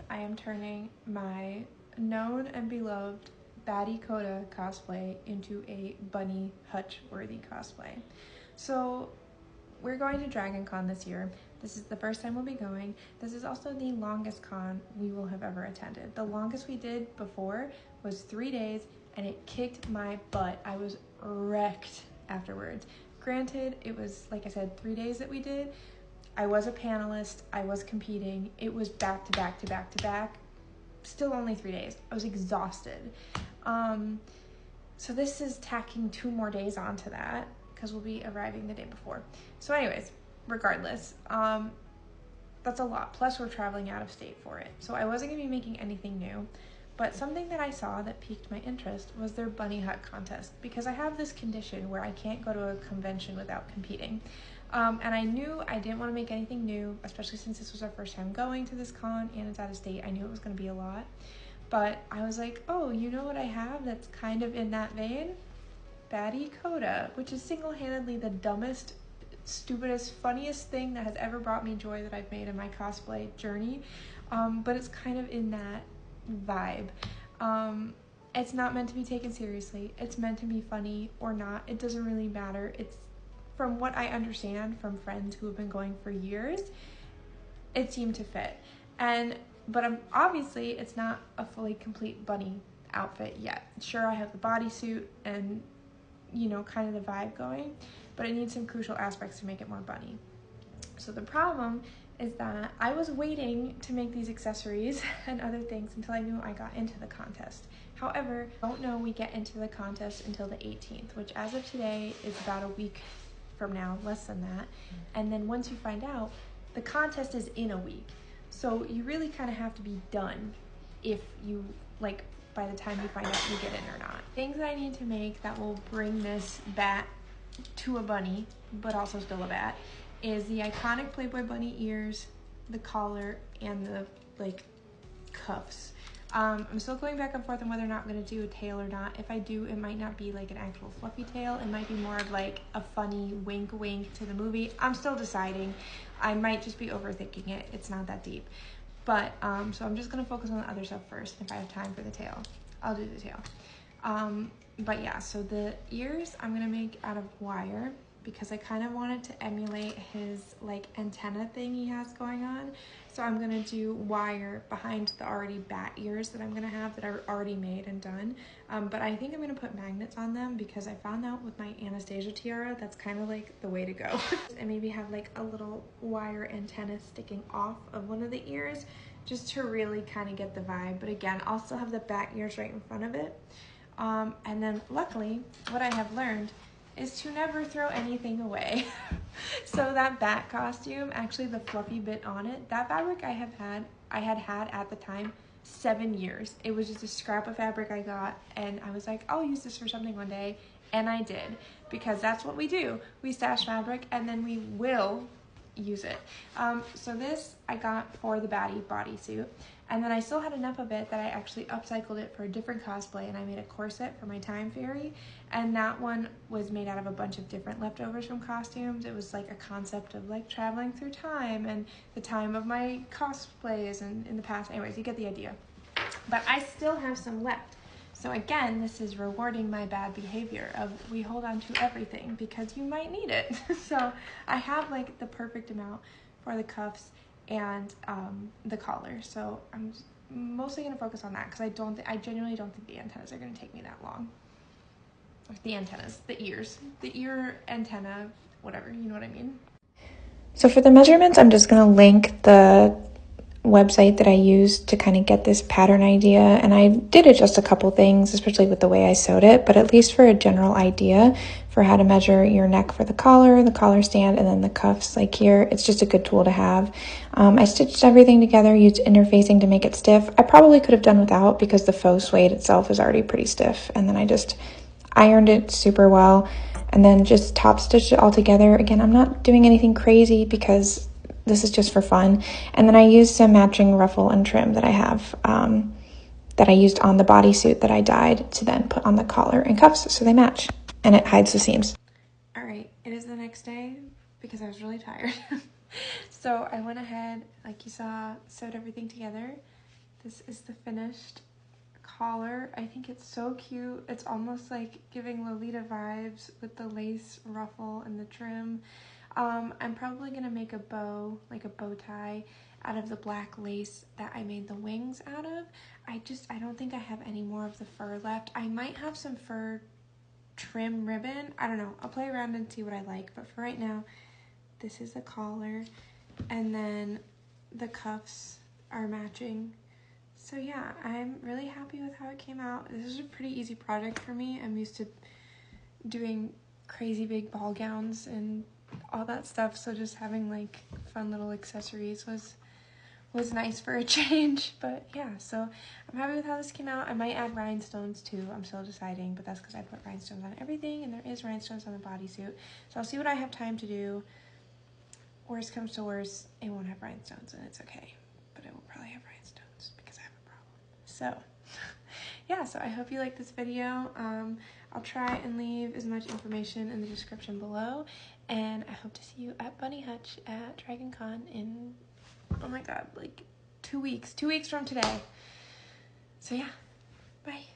I am turning my known and beloved Batty Koda cosplay into a Bunny Hutch-worthy cosplay. So we're going to Dragon Con this year. This is the first time we'll be going. This is also the longest con we will have ever attended. The longest we did before was 3 days and it kicked my butt. I was wrecked afterwards. Granted, it was, like I said, 3 days that we did. I was a panelist, I was competing. It was back to back to back to back. Still only 3 days. I was exhausted. So this is tacking 2 more days onto that because we'll be arriving the day before. So anyways, regardless, that's a lot. Plus we're traveling out of state for it. So I wasn't gonna be making anything new, but something that I saw that piqued my interest was their bunny hut contest, because I have this condition where I can't go to a convention without competing. And I knew I didn't want to make anything new, especially since this was our first time going to this con and it's out of state. I knew it was going to be a lot, but I was like, oh, you know what I have that's kind of in that vein? Batty Koda, which is single-handedly the dumbest, stupidest, funniest thing that has ever brought me joy that I've made in my cosplay journey. But it's kind of in that vibe. It's not meant to be taken seriously. It's meant to be funny or not. It doesn't really matter. It's, from what I understand from friends who have been going for years, it seemed to fit. But obviously it's not a fully complete bunny outfit yet. Sure, I have the bodysuit and, you know, kind of the vibe going, but it needs some crucial aspects to make it more bunny. So the problem is that I was waiting to make these accessories and other things until I knew I got into the contest. However, I don't know we get into the contest until the 18th, which as of today is about a week from now, less than that. And then once you find out, the contest is in a week. So you really kind of have to be done if you, like, by the time you find out you get in or not. Things that I need to make that will bring this bat to a bunny, but also still a bat, is the iconic Playboy bunny ears, the collar, and the, like, cuffs. I'm still going back and forth on whether or not I'm going to do a tail or not. If I do, it might not be like an actual fluffy tail. It might be more of like a funny wink wink to the movie. I'm still deciding. I might just be overthinking it. It's not that deep. But, so I'm just going to focus on the other stuff first. If I have time for the tail, I'll do the tail. But yeah, so the ears I'm going to make out of wire, because I kind of wanted to emulate his like antenna thing he has going on. So I'm gonna do wire behind the already bat ears that I'm gonna have that are already made and done. But I think I'm gonna put magnets on them because I found out with my Anastasia tiara, that's kind of like the way to go. And maybe have like a little wire antenna sticking off of one of the ears just to really kind of get the vibe. But again, I'll still have the bat ears right in front of it. And then luckily, what I have learned is to never throw anything away. So that bat costume, actually the fluffy bit on it, that fabric I had at the time 7 years. It was just a scrap of fabric I got, and I was like, I'll use this for something one day, and I did, because that's what we do. We stash fabric and then we will use it. So this I got for the Batty bodysuit, and then I still had enough of it that I actually upcycled it for a different cosplay, and I made a corset for my time fairy, and that one was made out of a bunch of different leftovers from costumes. It was like a concept of like traveling through time and the time of my cosplays and in the past. Anyways, you get the idea. But I still have some left. So again, this is rewarding my bad behavior of we hold on to everything because you might need it. So I have like the perfect amount for the cuffs and the collar. So I'm mostly gonna focus on that because I genuinely don't think the antennas are gonna take me that long. The antennas, the ear antenna, whatever, you know what I mean. So for the measurements, I'm just gonna link the website that I used to kind of get this pattern idea, and I did adjust a couple things, especially with the way I sewed it, but at least for a general idea for how to measure your neck for the collar stand, and then the cuffs like here, it's just a good tool to have. I stitched everything together, used interfacing to make it stiff. I probably could have done without because the faux suede itself is already pretty stiff, and then I just ironed it super well and then just top stitched it all together. Again, I'm not doing anything crazy because this is just for fun. And then I used some matching ruffle and trim that I have that I used on the bodysuit that I dyed to then put on the collar and cuffs so they match and it hides the seams. All right, it is the next day because I was really tired. So I went ahead, like you saw, sewed everything together, This is the finished collar. I think it's so cute. It's almost like giving Lolita vibes with the lace ruffle and the trim. I'm probably gonna make a bow, like a bow tie, out of the black lace that I made the wings out of. I don't think I have any more of the fur left. I might have some fur trim ribbon. I don't know. I'll play around and see what I like. But for right now, this is the collar. And then the cuffs are matching. So yeah, I'm really happy with how it came out. This is a pretty easy project for me. I'm used to doing crazy big ball gowns and all that stuff. So just having like fun little accessories was nice for a change. But yeah, so I'm happy with how this came out. I might add rhinestones too. I'm still deciding, but that's because I put rhinestones on everything, and there is rhinestones on the bodysuit. So I'll see what I have time to do. Worst comes to worst, it won't have rhinestones, and it's okay. But it will probably have rhinestones because I have a problem. So yeah, so I hope you like this video. I'll try and leave as much information in the description below, and I hope to see you at Bunny Hutch at Dragon Con in, oh my god, like 2 weeks. 2 weeks from today. So yeah, bye.